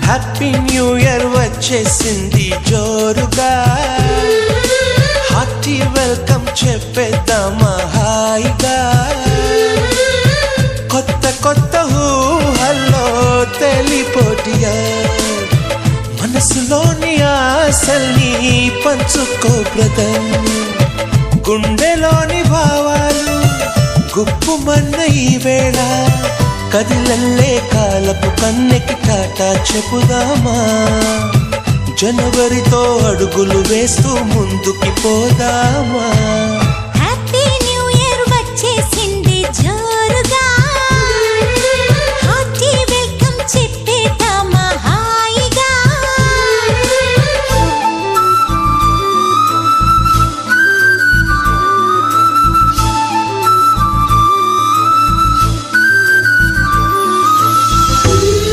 Happy new year వచ్చేసింది జోరుగా, hearty welcome చెప్పేద్దామా హాయిగా. కొత్త కొత్త ఊహల్లో తెలిపోటియా, మనసులోని ఆశల్ని పంచుకో బ్రదర్. గుండెలోని భావాలు గుప్పుమన్న ఈ వేళ, కదిలల్లే కాలపు కన్నెకి టాటా చెప్పుదామా. జనవరితో అడుగులు వేస్తూ ముందుకి పోదామా.